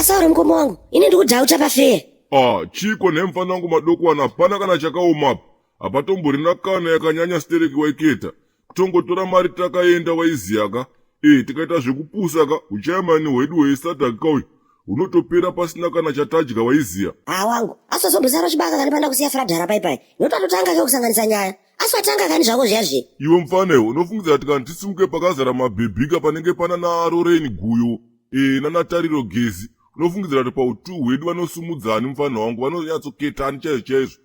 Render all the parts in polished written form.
Sauro mkomo wangu, ini ndikudhauta pafeya. Chiko nemfana wangu madokwana hapana kana chakaomapo. Apatomborina kana yakanyanya stereki waiketa. Kutongotora mari takaenda waiziyaka. Tikaita zvekupusaka, uchaimani wedu weisata kauyu. Unotopera pasina kana chatadya waiziya. Wangu, aswazombosara chibaka kani panda kusiya fradhara paipai. Notatotanga kekusanganisa nyaya. Aswatanga kani zvako zviyazve. Iwe mfanewo, unofungidza kuti kana tisimuke pakazara mabhebhika panenge pana naroreni guyo. Nanatariro gezi. Unofungidzira kuti pautu hwedu vanosumudzani mfana wangu, vanonyatsoketani chaizvo.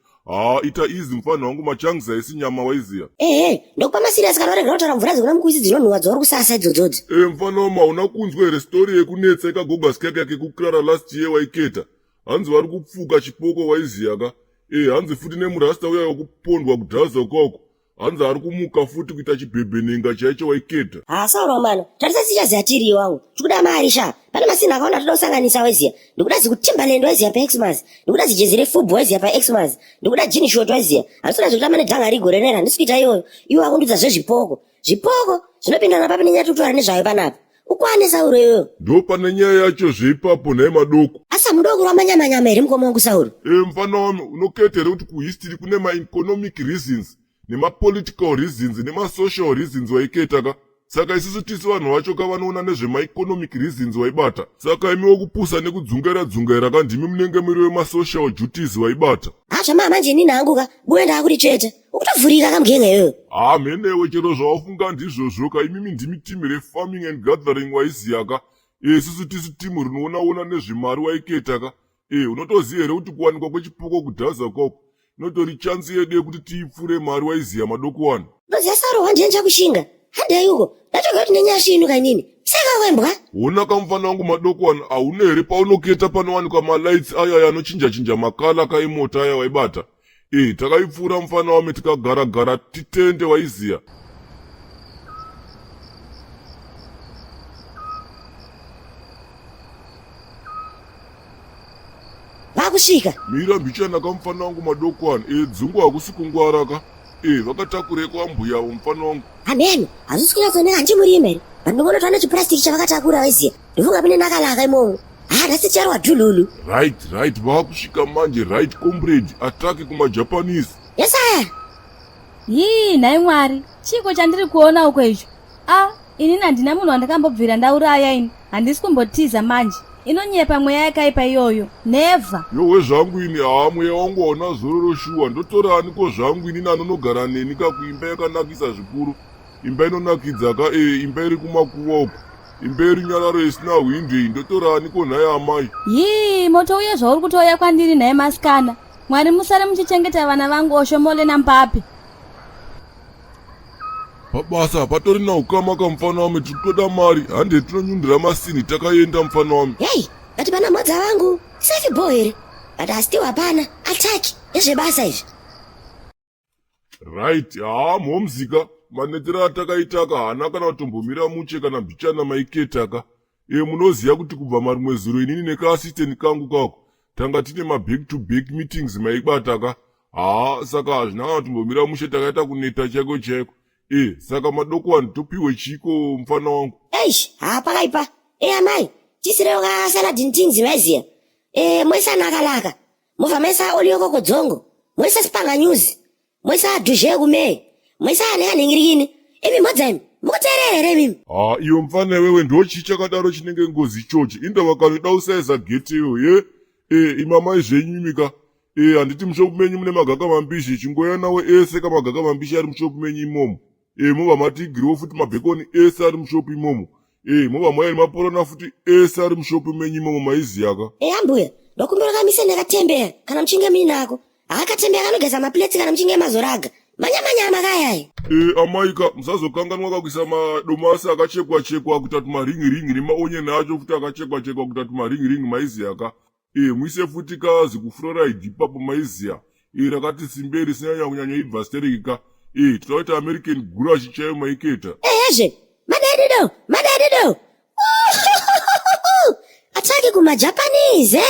Ita izi mfana wangu machangisa esi nyama waiziya. Ndokupa masiriasi kana waregera kutaura mvura dzekuna mukwisi dzinonhuhwa dzori kusasa idzodzodzi. Mfana wama una kunzwa here story yekunetsa ikagogasikaka yake kukrara last year waiketa. Hanzi vari kupfuka chipoko waiziyaka. Hanzi futi nemurasta uya wakupondwa kudhaza kwako. Hanzi ari kumuka futi kuita chibhebhenenga chaicho waiketa. Sauro mano, tarisa sichaziya tiri wangu. Chikuda mari sha. Pane masina akaona toda kusanganisa waiziya. Ndikuda zikutimbaland waiziya pa Xmas. Ndikuda zijezire football waiziya pa Xmas. Ndikuda jini short waiziya. Handisona zvekutama nedhanga rigorenera handisikuita iyoyo. Iwo akundudza zvipoko. Zvipoko zvinopindana papi nenyatutura nezvayo panapa. Ukwane Sauro iyoyo. Ndo pane nyaya yacho zveipapo naye madoko. Asa mudoko wamanyamanyama here mkomo wangu Sauro. Mfana wami unoketere kuti kuhistory kune ma-economic reasons. Nema-political reasons, nema-social reasons waiketaka. Saka isusu tisi vanhu vacho kavanoona nezvema-economic reasons waibata. Saka imiwo kupusa nekudzungaira kandimi munenge muri wema-social duties waibata. Zvama manje inini hanguka, buenda akuri chete. Ukutovhurika kamugenga iyoyo. Menewe chero zvawafunga ndizvozvo ka imimi ndimi timu re-farming and gathering waiziyaka. Isusu tisi timu rinoona nezvemari waiketaka. Unotoziya here kuti kuwanikwa kwechipoko kudhaza kwako. Notori chance yedu yekuti tiipfure mari waiziya madoko wanu. Ndoziya Sauro wandiyani chakushinga. Handa yuko, ndatoka kuti nenyasha inu kainini. Seka wembwa. Ona kamfana wangu madoko wanu, aune here paunoketa panowanikwa malights aya anochinja makala kaimota aya waibata. Takaipfura mfana wame tikagara titende waiziya. Vakusvika. Mira mbichana kamfana wangu madoko wanu, dzungu hakusi kungwaraka. Vakatakurekwa mbuya mfana wangu. Hameno, hazvisikira zone hanchimurime here. Vandinongonotora nechipurasitiki chavakatakura waiziya. Ndifunga pine nakalaka imomo. Nhasi charwa dhululu. Right, vakusvika manje, right comrade, atake kumajapanese. Yes aya. Nhai Mwari, chiko chandiri kuona uko icho. Inini handina munhu wandakambobvira ndauraya ini. Handisi kumbotiza manje. Inonyepa mweya yakaipa iyoyo. Never. Yowe zvangu ini mweya wangu hauna zororo shuwa. Ndotorani ko zvangu ini nanonogara neni kakuimba yakanakisa zvikuru. Imba inonakidza ka imba iri kumakuwa uko. Imba iri nyararo isina hwinde. Ndotorani ko nhaye amai. Moto uye zvauri kutoya kwandiri nhaye masikana. Mwari musare muchichengeta vana vangu Oshomole naMbape. Pabasa patorina ukama kamfana wame tikutoda mari. Hande tinonyundira masini takaenda mfana wame. Kati pana mwadza wangu. Safi boy here. But still hapana. Ataki. Ezvebasa izvi. Right, momzika. Manetera atakaitaka hana kana kutombomira muche kana mbichana maiketaka. Munoziya kuti kubva marimwe zuro inini neka-assistant kangu kako. Tanga tine ma-back-to-back meetings maibataka. Saka hazvina kana kutombomira mushe takaita kuneta chaiko. Saka madoko wanu topiwe chiko mfana wangu. Pakaipa. Amai, chisirewo ka salad things waiziya. Mwesa nakalaka. Mubva maisa olioko kodzongo. Mwesa spanga news. Mwesa duje kume. Mwesa nekanhingirikini. Imi modzami, mukuteerera mimi. Iyo mfana wewe ndochi chakadaro chinenge ngozi ichochi. Indava kanoda usaiza geteyo, ye? Imamai zvenyimika. Handiti mushopu menyu mune magaka mambishi. Chingoya nawe ese kamagaka mambishi ari mushopu menyu imomo. Muba matigiriwo futi mabhekoni ese ari mushopu imomo. Muba mwaya maporona futi ese ari mushopu menyu imomo maiziyaka. Ambuya, ndokumbira kamise nekatembeya kana mchinge minako. Akatembeya kanogeza mapleti kana mchinge mazoraga. Manyamanyama kayai. Amaika, musazokanganwa kakuisa madomasi akachekwa kuti tumaringi nemaonye nacho futi akachekwa kuti tumaringi maiziyaka. Muise futi kazi kufluoride ipapo maiziya. Rakati simbe risina kunyanya ibva sterika. Tinoita American gulashi chayo maiketa. Madadido. Ataki kumajapanese.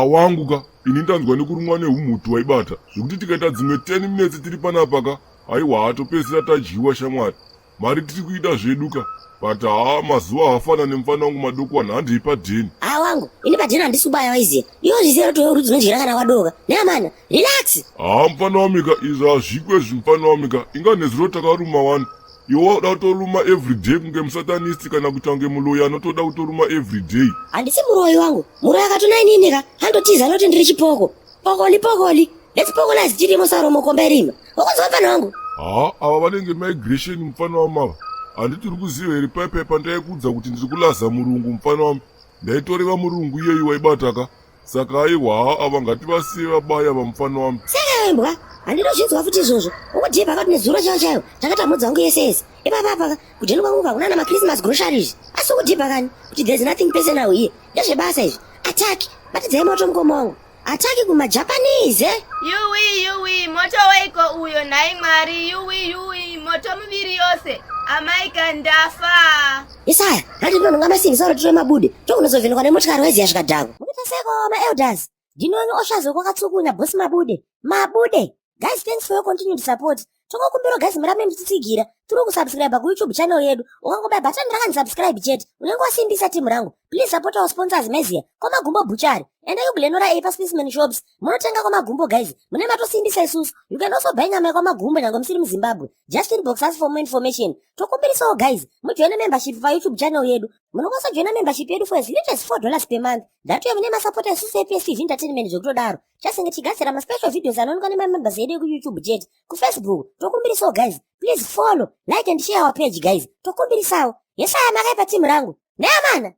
Wanguka. Ini ndanzwa nekurumwa nehumutu waibata. Zvekuti tikaita dzimwe 10 minutes tiri panapaka. Aiwa atopedzisira tajiwa shamwari. Mari tiri kuita zveduka. But mazuva hafana nemfana wangu madoko wanu handei padheni. wangu ini padhina handisi kubaya waiziya iwo zviziya kuti rudzi unodyiwa kana wadoka neamana relax. mufana wamika izvi hazvikwezvi mufana wamika inganeziro takaruma wani iwe wada kutoruma everyday kunge musatanist kana kuti ange muloyi anotoda kutoruma everyday. handisi muroyi wangu, muroyi akatona ininika handotiza noti ndiri chipoko pokoli let's pokola zichirimo saromo komberima wakunzwa mufana wangu. ava vanenge migration mufana wamava handiti uri kuziva here paipepa ndaikudza kuti ndiri kulaza murungu mufana wami ndaitoreva murungu iyeyi waibataka saka aiwa ava ngativasiye vabaya vamufana wami. saka imbwa handinozvinzwa futi izvozvo ukudhiye pakati nezuro chaiwo chaiwo takatamudza unge yese yese ipapapa kudheni kwangu kakunana machristmas groceries asi ukudhipa kani kuti there's nothing personal here ndezvebasa izvi ataki batidzai moto mukoma wangu ataki kumajapanese yuwi moto weiko uyo nhai mwari yuwi moto miviri yose amaika ndafa. isaya handinonhonga masimbi sauro tire mabude tokunozovhenekwa nemotikari weziya zvikadhako mukutaseko maelders ndinonge oshazo kwakatsukunya bosi mabude guys, thanks for your continued support. Tokokumbira guys murambe muchitsigira tiri kusubscribe kuyoutube channel yedu ukangobaya button rakandisubscribe chete unenge wasimbisa timu rangu. Please support our sponsors meziya kwamagumbo buchari enda yugulenora apa specimen shops munotenga kwamagumbo guys mune matosimbisa isusu. You can also buy nyama kwamagumbo nyange musiri muzimbabwe. Just inbox us for more information. Tokumbirisawo guys mujoine membership pa youtube channel yedu munokwanisa joina membership yedu for as little as $4 per month. Ndatu mune masapota isusu APSTV entertainment zvokutodaro chasinge tigadzira maspecial videos anoonekwa nemamembers edu kuyoutube chete kufacebook. Tokumbirisawo guys please follow, like and share our page guys. Tokumbirisawo yesaya makaipa timu rangu neamana.